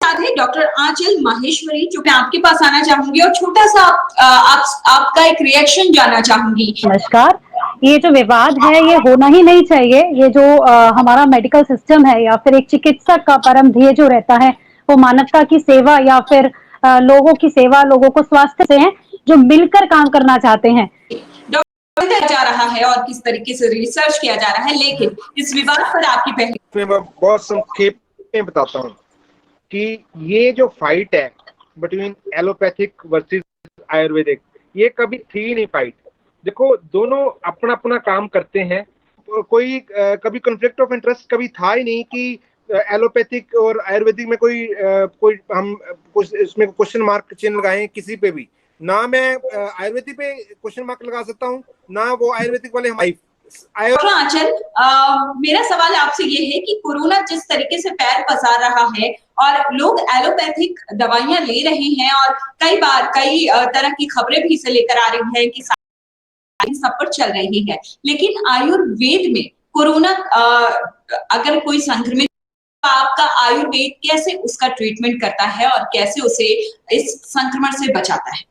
साथ है डॉक्टर आंचल माहेश्वरी, जो मैं आपके पास आना चाहूंगी और छोटा सा आपका एक रिएक्शन जानना चाहूंगी। नमस्कार। ये जो विवाद है ये होना ही नहीं चाहिए। ये जो हमारा मेडिकल सिस्टम है या फिर एक चिकित्सक का परम ध्येय जो रहता है वो मानवता की सेवा या फिर लोगों की सेवा, लोगों को स्वास्थ्य से है, जो मिलकर काम करना चाहते हैं। डॉक्टर जा रहा है और किस तरीके से रिसर्च किया जा रहा है, लेकिन इस विवाद पर आपकी पहली मैं बहुत संक्षेप में बताता हूँ कि ये जो फाइट है बिटवीन एलोपैथिक वर्सेस आयुर्वेदिक, ये कभी थी नहीं फाइट। देखो, दोनों अपना अपना काम करते हैं। कोई कभी कॉन्फ्लिक्ट ऑफ इंटरेस्ट कभी था ही नहीं कि एलोपैथिक और आयुर्वेदिक में कोई हम कुछ इसमें क्वेश्चन मार्क चिन्ह लगाएं किसी पे भी। ना मैं आयुर्वेदिक पे क्वेश्चन मार्क लगा सकता हूँ, ना वो आयुर्वेदिक वाले हमारी। डॉक्टर आंचल, मेरा सवाल आपसे ये है कि कोरोना जिस तरीके से पैर पसार रहा है और लोग एलोपैथिक दवाइयां ले रहे हैं और कई तरह की खबरें भी इसे लेकर आ रही हैं कि सब पर चल रही है, लेकिन आयुर्वेद में कोरोना अगर कोई संक्रमित, आपका आयुर्वेद कैसे उसका ट्रीटमेंट करता है और कैसे उसे इस संक्रमण से बचाता है?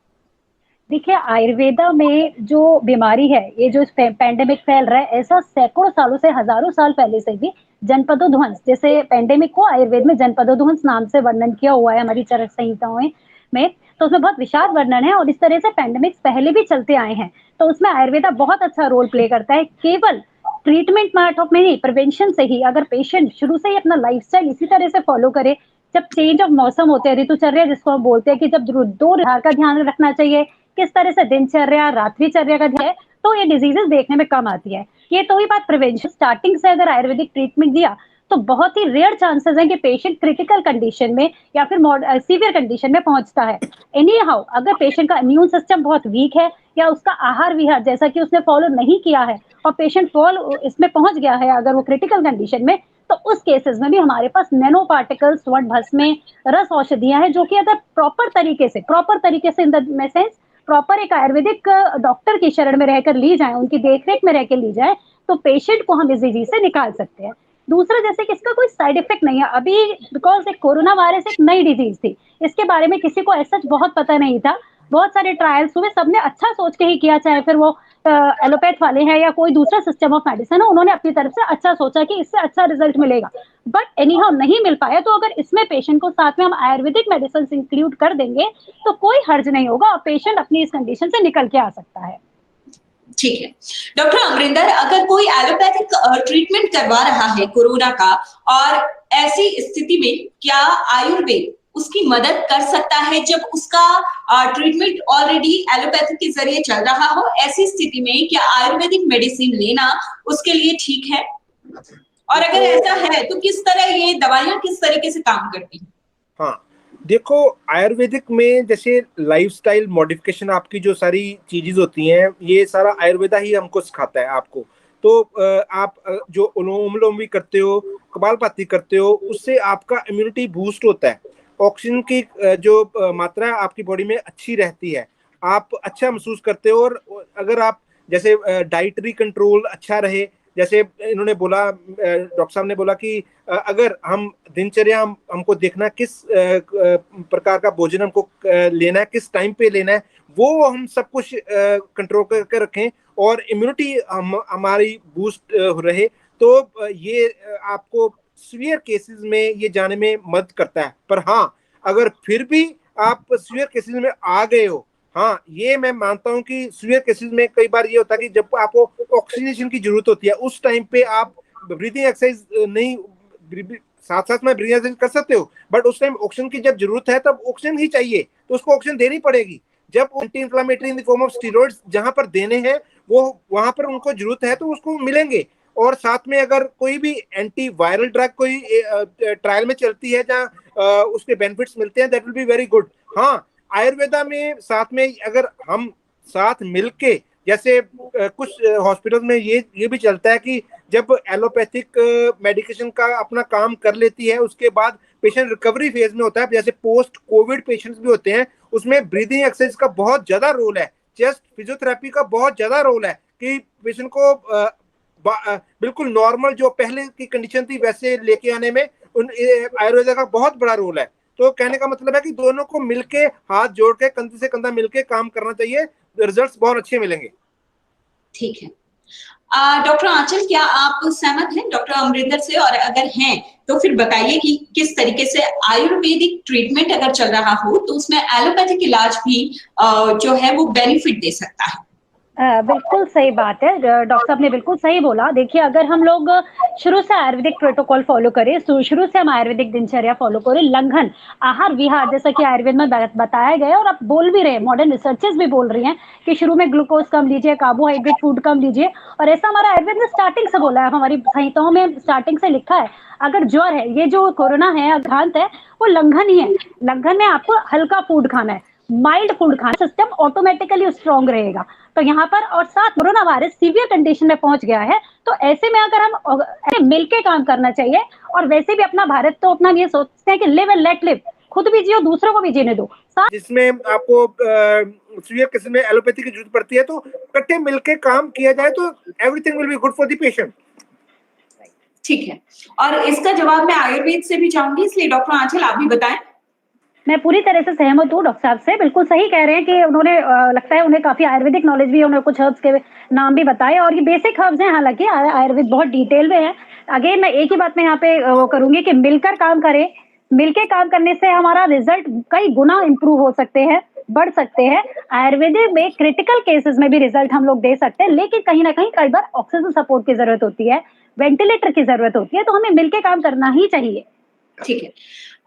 देखिए, आयुर्वेदा में जो बीमारी है, ये जो पैंडेमिक फैल रहा है, ऐसा सैकड़ों सालों से, हजारों साल पहले से भी जनपदोध्वंस, जैसे पैंडेमिक को आयुर्वेद में जनपदोध्वंस नाम से वर्णन किया हुआ है हमारी चरक संहिताओं में। तो उसमें बहुत विशाल वर्णन है और इस तरह से पैंडेमिक्स पहले भी चलते आए हैं। तो उसमें आयुर्वेदा बहुत अच्छा रोल प्ले करता है। केवल ट्रीटमेंट पार्ट में नहीं, प्रिवेंशन से ही अगर पेशेंट शुरू से ही अपना लाइफस्टाइल इसी तरह से फॉलो करे, जब चेंज ऑफ मौसम होते हैं, ऋतुचर्या जिसको हम बोलते हैं कि जब दो आहार का ध्यान रखना चाहिए, किस तरह से दिनचर्या, रात्रिचर्या का ध्यान है, तो ये डिजीजेस देखने में कम आती है। ये तो ही बात प्रिवेंशन। स्टार्टिंग से अगर आयुर्वेदिक ट्रीटमेंट दिया तो बहुत ही रेयर चांसेस हैं कि पेशेंट क्रिटिकल कंडीशन में या फिर सीवियर कंडीशन में पहुंचता है। एनी हाउ, अगर पेशेंट का इम्यून सिस्टम बहुत वीक है या उसका आहार विहार जैसा कि उसने फॉलो नहीं किया है और पेशेंट इसमें पहुंच गया है, अगर वो क्रिटिकल कंडीशन में, तो उस केसेस में भी हमारे पास नैनो पार्टिकल्स, स्वर्ण भस्म, रस औषधियां हैं, जो कि अगर प्रॉपर तरीके से इन द सेंस प्रॉपर एक आयुर्वेदिक डॉक्टर की शरण में रहकर ली जाए, उनकी देखरेख में रहकर ली जाए, तो पेशेंट को हम इस डिजीज से निकाल सकते हैं। दूसरा, जैसे कि इसका कोई साइड इफेक्ट नहीं है अभी, बिकॉज एक कोरोना वायरस एक नई डिजीज थी, इसके बारे में किसी को ऐसा बहुत पता नहीं था। बहुत सारे ट्रायल्स हुए, सबने अच्छा सोच के ही किया, चाहे फिर वो एलोपैथ वाले हैं या कोई दूसरा सिस्टम ऑफ मेडिसिन है, उन्होंने अपनी तरफ से अच्छा सोचा कि इससे अच्छा रिजल्ट मिलेगा। बट एनी हाउ नहीं मिल पाया, तो अगर इसमें पेशेंट को साथ में हम आयुर्वेदिक मेडिसिन इंक्लूड कर देंगे तो कोई हर्ज नहीं होगा और पेशेंट अपनी इस कंडीशन से निकल के आ सकता है। ठीक है डॉक्टर अमरिंदर, अगर कोई एलोपैथिक ट्रीटमेंट करवा रहा है कोरोना का, और ऐसी स्थिति में क्या आयुर्वेद उसकी मदद कर सकता है जब उसका ट्रीटमेंट ऑलरेडी एलोपैथिक के जरिए चल रहा हो? ऐसी स्थिति में क्या आयुर्वेदिक मेडिसिन लेना उसके लिए ठीक है? और अगर ऐसा है तो किस तरह ये दवाइयां किस तरीके से काम करती हैं? हाँ, देखो, आयुर्वेदिक में जैसे लाइफस्टाइल मॉडिफिकेशन, आपकी जो सारी चीजें होती हैं, ये सारा आयुर्वेदा ही हमको सिखाता है आपको। तो आप जो अनुलोम विलोम भी करते हो, कपालभाति करते हो, उससे आपका इम्यूनिटी बूस्ट होता है। ऑक्सीजन की जो मात्रा आपकी बॉडी में अच्छी रहती है, आप अच्छा महसूस करते हो। और अगर आप जैसे डाइटरी कंट्रोल अच्छा रहे, जैसे इन्होंने बोला, डॉक्टर साहब ने बोला कि अगर हम दिनचर्या हमको देखना किस प्रकार का भोजन हमको लेना है, किस टाइम पे लेना है, वो हम सब कुछ कंट्रोल करके रखें और इम्यूनिटी हमारी बूस्ट रहे, तो ये आपको सीवियर केसेस में ये जाने में मदद करता है। पर हाँ, अगर फिर भी आप सीवियर केसेस में आ गए हो, हाँ, ये मैं मानता हूँ कि सीवियर केसेस में कई बार ये होता है कि जब आपको ऑक्सीजनेशन की जरूरत होती है, उस टाइम पे आप ब्रीदिंग एक्सरसाइज नहीं, साथ साथ में ब्रीदिंग एक्सरसाइज कर सकते हो, बट उस टाइम ऑक्सीजन की जब जरूरत है तब ऑक्सीजन ही चाहिए, तो उसको ऑक्सीजन देनी पड़ेगी। जब anti inflammatory in the form of steroids जहां पर देने हैं, वो वहां पर उनको जरूरत है तो उसको मिलेंगे। और साथ में अगर कोई भी एंटी वायरल ड्रग कोई ट्रायल में चलती है जहाँ उसके बेनिफिट्स मिलते हैं, that will be very good. हाँ, आयुर्वेदा में साथ में अगर हम साथ मिलके, जैसे कुछ हॉस्पिटल में ये भी चलता है कि जब एलोपैथिक मेडिकेशन का अपना काम कर लेती है, उसके बाद पेशेंट रिकवरी फेज में होता है, जैसे पोस्ट कोविड पेशेंट्स भी होते हैं, उसमें ब्रीदिंग एक्सरसाइज का बहुत ज्यादा रोल है, चेस्ट फिजियोथेरेपी का बहुत ज्यादा रोल है कि पेशेंट को बिल्कुल नॉर्मल जो पहले की कंडीशन थी वैसे लेके आने में आयुर्वेदा का बहुत बड़ा रोल है। तो कहने का मतलब है कि दोनों को मिलके हाथ जोड़ के कंधे से कंधा मिलके काम करना चाहिए, रिजल्ट्स बहुत अच्छे मिलेंगे। ठीक है। डॉक्टर आंचल, क्या आप सहमत हैं डॉक्टर अमरिंदर से, और अगर हैं तो फिर बताइए कि किस तरीके से आयुर्वेदिक ट्रीटमेंट अगर चल रहा हो तो उसमें एलोपैथिक इलाज भी जो है वो बेनिफिट दे सकता है। बिल्कुल सही बात है, डॉक्टर साहब ने बिल्कुल सही बोला। देखिए, अगर हम लोग शुरू से आयुर्वेदिक प्रोटोकॉल फॉलो करें, शुरू से हम आयुर्वेदिक दिनचर्या फॉलो करें, लंघन, आहार विहार, जैसा कि आयुर्वेद में बताया गया है और आप बोल भी रहे हैं, मॉडर्न रिसर्चेस भी बोल रही हैं कि शुरू में ग्लूकोज कम लीजिए, कार्बोहाइड्रेट फूड कम लीजिए, और ऐसा हमारा आयुर्वेद ने स्टार्टिंग से बोला है, हमारी संहिताओं में स्टार्टिंग से लिखा है। अगर ज्वर है, ये जो कोरोना है, आघात है, वो लंघन ही है। लंघन में आपको हल्का फूड खाना है, माइल्ड फूड खाना, सिस्टम ऑटोमेटिकली स्ट्रॉन्ग रहेगा। तो यहाँ पर, और साथ कोरोना वायरस सीवियर कंडीशन में पहुंच गया है, तो ऐसे में अगर हम ऐसे मिलके काम करना चाहिए। और वैसे भी अपना भारत तो अपना ये सोचते हैं कि लिव एंड लेट लिव, खुद भी जियो, दूसरों को भी जीने दो। जिसमें आपको सीवियर केस में एलोपैथी की जरूरत पड़ती है, तो इकट्ठे मिलके काम किया जाए तो everything will be good for the patient. ठीक है, और इसका जवाब मैं आयुर्वेद से भी चाहूंगी, इसलिए डॉक्टर आंचल आप भी बताएं। मैं पूरी तरह से सहमत हूँ डॉक्टर साहब से, बिल्कुल सही कह रहे हैं कि उन्होंने लगता है उन्हें काफी आयुर्वेदिक नॉलेज भी है, उन्होंने कुछ हर्ब्स के नाम भी बताए, और ये बेसिक हर्ब्स हैं, हालांकि आयुर्वेद बहुत डिटेल में है। अगेन मैं एक ही बात में यहाँ पे वो करूंगी कि मिलकर काम करें। मिलके काम करने से हमारा रिजल्ट कई गुना इंप्रूव हो सकते हैं, बढ़ सकते हैं। आयुर्वेदिक में क्रिटिकल केसेस में भी रिजल्ट हम लोग दे सकते हैं, लेकिन कहीं ना कहीं कई बार ऑक्सीजन सपोर्ट की जरूरत होती है, वेंटिलेटर की जरूरत होती है, तो हमें मिलके काम करना ही चाहिए। ठीक है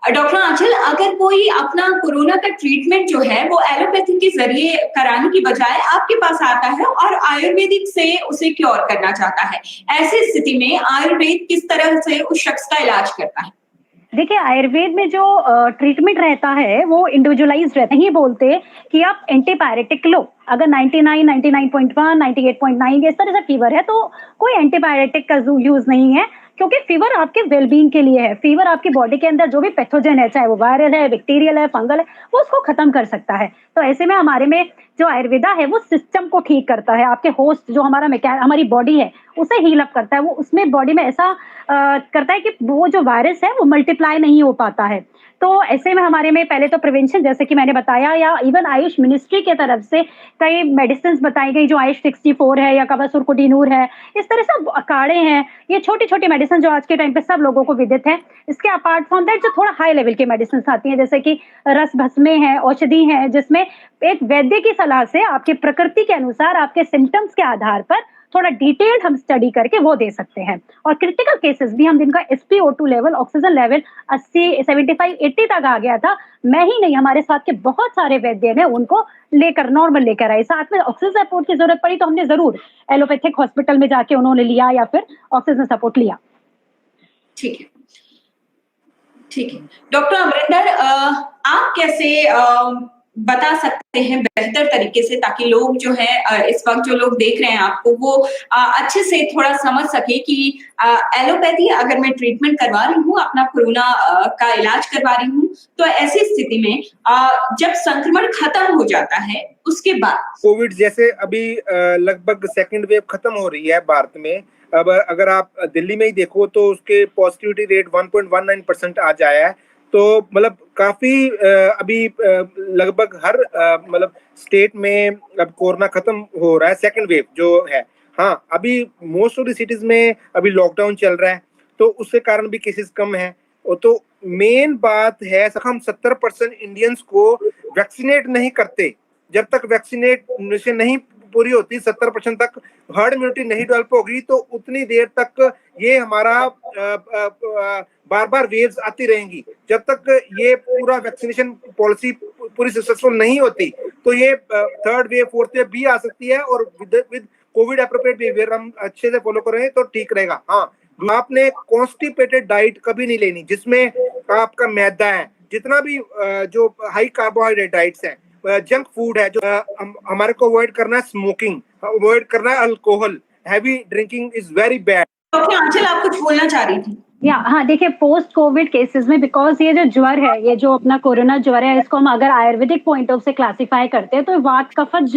डॉक्टर आंचल, अगर कोई अपना कोरोना का ट्रीटमेंट जो है वो एलोपैथी के जरिए कराने की बजाय आपके पास आता है और आयुर्वेदिक से उसे क्योर करना चाहता है, ऐसी स्थिति में आयुर्वेद किस तरह से उस शख्स का इलाज करता है? देखिए, आयुर्वेद में जो ट्रीटमेंट रहता है वो इंडिविजुअलाइज्ड रहता है। नहीं बोलते कि आप एंटीबायोटिक लो, अगर 99, 99.1, 98.9 इस तरह से फीवर है तो कोई एंटीबायोटिक का यूज नहीं है, क्योंकि फीवर आपके वेलबींग के लिए है। फीवर आपकी बॉडी के अंदर जो भी पैथोजन है, चाहे वो वायरल है, बैक्टीरियल है, फंगल है, वो उसको खत्म कर सकता है। तो ऐसे में हमारे में जो आयुर्वेदा है वो सिस्टम को ठीक करता है, आपके होस्ट जो हमारी बॉडी है उसे हील अप करता है। वो उसमें बॉडी में ऐसा करता है कि वो जो वायरस है वो मल्टीप्लाई नहीं हो पाता है। तो ऐसे में हमारे में पहले तो प्रिवेंशन, जैसे कि मैंने बताया, या इवन आयुष मिनिस्ट्री की तरफ से कई मेडिसिन बताई गई, जो आयुष 64 है या कबासुर कुटीनूर है, इस तरह से काढ़े हैं, ये छोटी छोटी मेडिसिन जो आज के टाइम पे सब लोगों को विदित है। इसके अपार्ट फ्रॉम दैट जो थोड़ा हाई लेवल की मेडिसिन आती हैं, जैसे कि रस भस्में हैं, औषधि है, जिसमें एक वैद्य की सलाह से आपकी प्रकृति के अनुसार आपके सिम्टम्स के आधार पर थोड़ा डिटेल्ड हम स्टडी करके वो दे सकते हैं। और क्रिटिकल केसेस भी हम, जिनका SpO2 लेवल, ऑक्सीजन लेवल 80, 75, 80 तक आ गया था, मैं ही नहीं, हमारे साथ के बहुत सारे वैद्य ने उनको लेकर नॉर्मल लेकर आए। साथ में ऑक्सीजन सपोर्ट की जरूरत पड़ी तो हमने जरूर एलोपैथिक हॉस्पिटल में जाके उन्होंने लिया या फिर ऑक्सीजन सपोर्ट लिया। ठीक है, ठीक है। डॉक्टर अमरिंदर, आप कैसे बता सकते हैं बेहतर तरीके से, ताकि लोग जो है इस वक्त जो लोग देख रहे हैं आपको, वो अच्छे से थोड़ा समझ सके कि एलोपैथी अगर मैं ट्रीटमेंट करवा रही हूँ, अपना कोरोना का इलाज करवा रही हूँ, तो ऐसी स्थिति में जब संक्रमण खत्म हो जाता है उसके बाद, कोविड जैसे अभी लगभग सेकंड वेव खत्म हो रही है भारत में, अब अगर आप दिल्ली में ही देखो तो उसके पॉजिटिविटी रेट 1.19% आ जाया है। तो मतलब काफी अभी लगभग हर मतलब स्टेट में अब कोरोना खत्म हो रहा है, सेकंड वेव जो है। हाँ, अभी मोस्ट ऑफ द सिटीज में अभी लॉकडाउन चल रहा है, तो उसके कारण भी केसेस कम है। तो मेन बात है, हम 70% इंडियंस को वैक्सीनेट नहीं करते। जब तक वैक्सीनेशन नहीं पूरी होती, 70% तक हर्ड इम्यूनिटी नहीं डेवलप होगी, तो उतनी देर तक ये हमारा बार बार वेव्स आती रहेंगी। जब तक ये पूरा वैक्सीनेशन पॉलिसी पूरी सक्सेसफुल नहीं होती, तो ये थर्ड वेव, फोर्थ वेव भी आ सकती है। और विद कोविड एप्रोप्रिएट बिहेवियर हम अच्छे से फॉलो करेंगे तो ठीक रहेगा। हाँ, आपने कॉन्स्टिपेटेड डाइट कभी नहीं लेनी, जिसमें आपका मैदा है, जितना भी जो हाई कार्बोहाइड्रेट डाइट्स हैं, जंक फूड है, जो हमारे को अवॉइड करना है, स्मोकिंग अवॉइड करना है, alcohol, heavy drinking is very bad. Doctor Anchal, आप कुछ बोलना चाह रही थी? हाँ, देखिए पोस्ट कोविड केसेस में बिकॉज़ ये जो ज्वर है, ये जो अपना कोरोना ज्वर है, इसको हम अगर आयुर्वेदिक पॉइंट ऑफ से क्लासिफाई करते हैं, तो वात कफज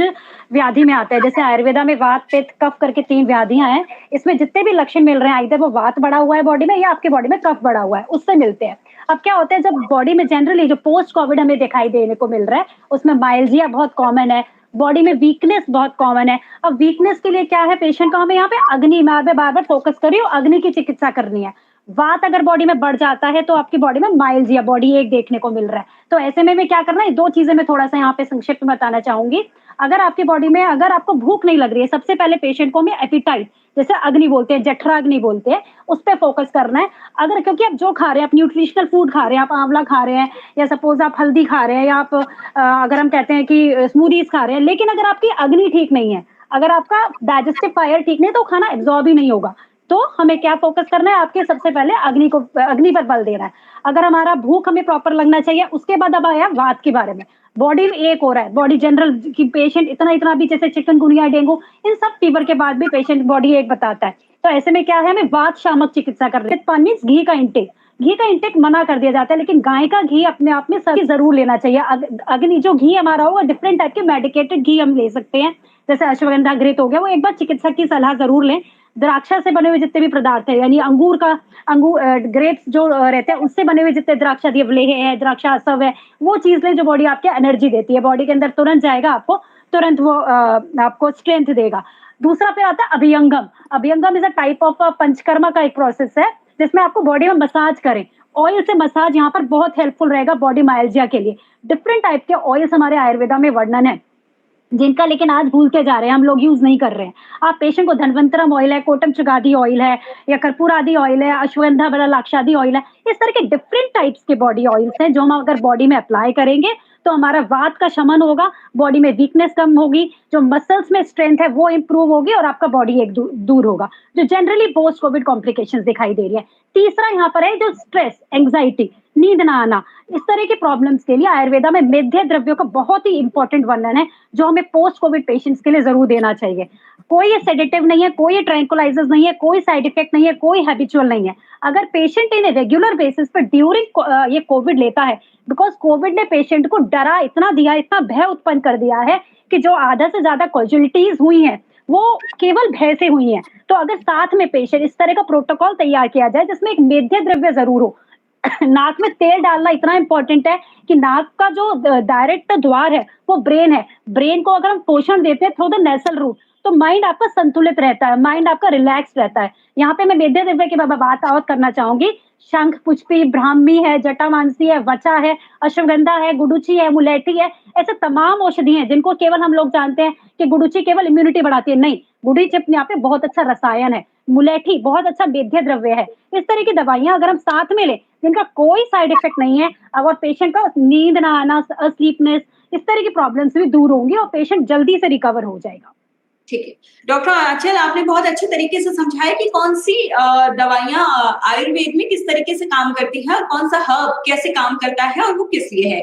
व्याधि में आता है। जैसे आयुर्वेदा में वात, पित्त, कफ करके 3 व्याधियाँ हैं। इसमें जितने भी लक्षण मिल रहे हैं, आइदर वो वात बढ़ा हुआ है बॉडी में या आपकी बॉडी में कफ बढ़ा हुआ है, उससे मिलते हैं। अब क्या होता है जब बॉडी में जनरली जो पोस्ट कोविड हमें दिखाई देने को मिल रहा है, उसमें माइल्जिया बहुत कॉमन है, बॉडी में वीकनेस बहुत कॉमन है। अब वीकनेस के लिए क्या है पेशेंट को हमें यहाँ पे अग्नि मैं बार-बार फोकस कर रही हूँ, अग्नि की चिकित्सा करनी है। वात अगर बॉडी में बढ़ जाता है तो आपकी बॉडी में माइल्जिया बॉडी एक देखने को मिल रहा है। तो ऐसे में क्या करना है 2 चीज़ें मैं थोड़ा-सा यहाँ पे संक्षिप्त में बताना चाहूँगी। अगर आपकी बॉडी में अगर आपको भूख नहीं लग रही है, सबसे पहले पेशेंट को हमें एपेटाइट जैसे अग्नि बोलते हैं, जठराग्नि बोलते हैं, उस पे फोकस करना है। अगर क्योंकि आप जो खा रहे हैं, आप न्यूट्रिशनल फूड खा रहे हैं, आप आंवला खा रहे हैं या सपोज़ आप हल्दी खा रहे हैं या आप अगर हम कहते हैं कि स्मूदीज़ खा रहे हैं, लेकिन अगर आपकी अग्नि ठीक नहीं है, अगर आपका डाइजेस्टिव फायर ठीक नहीं है, तो खाना एब्ज़ॉर्ब ही नहीं होगा। तो हमें क्या फ़ोकस करना है आपके सबसे पहले अग्नि पर बल देना है। अगर हमारा भूख हमें प्रॉपर लगना चाहिए, उसके बाद अब आया वात के बारे में। बॉडी में एक हो रहा है, बॉडी जनरल कि पेशेंट इतना-इतना भी जैसे चिकनगुनिया, डेंगू इन सब फीवर के बाद भी पेशेंट बॉडी एक बताता है। तो ऐसे में क्या है हमें वात शामक चिकित्सा कर रहे हैं। मीन्स घी का इंटेक। घी का इंटेक मना कर दिया जाता है, लेकिन गाय का घी अपने आप में सभी ज़रूर लेना चाहिए। अग्नि जो घी हमारा होगा डिफरेंट टाइप के मेडिकेटेड घी हम ले सकते हैं। जैसे अश्वगंधा घृत हो गया, वो एक बार चिकित्सक की सलाह ज़रूर लें। द्राक्षा से बने हुए जितने भी पदार्थ हैं यानी ग्रेप्स जो रहते हैं उससे बने हुए जितने द्राक्षादी अवलेह है, द्राक्षासव है, वो चीज़ लें जो बॉडी आपके एनर्जी देती है। बॉडी के अंदर तुरंत जाएगा आपको, तुरंत वो आपको स्ट्रेंथ देगा। दूसरा फिर आता है अभ्यंगम। Abhyangam is a type of panchakarma का एक प्रोसेस है, जिसमें आपको बॉडी में मसाज करें। ऑयल से मसाज यहाँ पर बहुत हेल्पफुल रहेगा बॉडी माइल्जिया के लिए। डिफरेंट टाइप के ऑयल्स हमारे आयुर्वेदा में वर्णन है। जिनका लेकिन आज भूलते जा रहे हैं, हम लोग यूज़ नहीं कर रहे हैं। आप पेशेंट को धन्वंतरम ऑयल है, कोटम चगादी ऑयल है या कर्पूरादि ऑयल है, अश्वगंधा बलाक्षादी ऑयल है, इस तरह के डिफरेंट टाइप्स के बॉडी ऑयल्स हैं, जो हम अगर बॉडी में अप्लाई करेंगे, तो हमारा वात का शमन होगा, बॉडी में वीकनेस कम होगी, जो मसल्स में स्ट्रेंथ है वो इम्प्रूव होगी और आपका बॉडी एक दूर होगा, जो जनरली पोस्ट कोविड कॉम्प्लिकेशंस दिखाई दे रही है। तीसरा यहाँ पर है जो स्ट्रेस, एंग्जायटी, नींद ना आना, इस तरह के प्रॉब्लम्स के लिए आयुर्वेदा में मेध्य द्रव्यों का बहुत ही इंपॉर्टेंट वर्णन है, जो हमें पोस्ट कोविड पेशेंट्स के लिए ज़रूर देना चाहिए। कोई ये सेडेटिव नहीं है, कोई ये ट्रैंक्विलाइज़र्स नहीं है, कोई साइड इफेक्ट नहीं है, कोई हैबिचुअल नहीं है। अगर पेशेंट इन रेगुलर बेसिस पे ड्यूरिंग ये कोविड लेता है, बिकॉज़ कोविड ने पेशेंट को डरा इतना दिया, इतना भय उत्पन्न कर दिया है कि जो आधा से ज़्यादा कैजुअलिटीज़ हुई हैं, वो केवल भय से हुई हैं। तो अगर साथ में पेशेंट इस तरह का प्रोटोकॉल तैयार किया जाए, जिसमें एक मेध्य द्रव्य ज़रूर हो। नाक में तेल डालना इतना इम्पोर्टेंट है कि नाक का जो डायरेक्ट द्वार है वो ब्रेन है। ब्रेन को अगर हम पोषण देते हैं थ्रू द नेसल रूट तो माइंड आपका संतुलित रहता है, माइंड आपका रिलैक्स रहता है। यहाँ पे मैं मेध्य द्रव्य की बात और करना चाहूंगी। शंख पुष्पी, ब्राह्मी है, जटामांसी है, वचा है, अश्वगंधा है, गुडुचि है, मुलेठी है, ऐसे तमाम औषधि हैं जिनको केवल हम लोग जानते हैं कि गुडुचि केवल इम्यूनिटी बढ़ाती है। नहीं, गुडुचि अपने आप में बहुत अच्छा रसायन है, मुलेठी बहुत अच्छा मेध्य द्रव्य है। इस तरह की दवाइयां अगर हम साथ में लें जिनका कोई साइड इफेक्ट नहीं है, अगर पेशेंट का नींद ना आना, स्लीपनेस, इस तरह की प्रॉब्लम्स भी दूर होंगी और पेशेंट जल्दी से रिकवर हो जाएगा। ठीक है। डॉक्टर आंचल आपने बहुत अच्छे तरीके से समझाया कि कौन-सी दवाइयाँ आयुर्वेद में किस तरीके से काम करती हैं और कौन-सा हर्ब कैसे काम करता है और वो किस लिए है।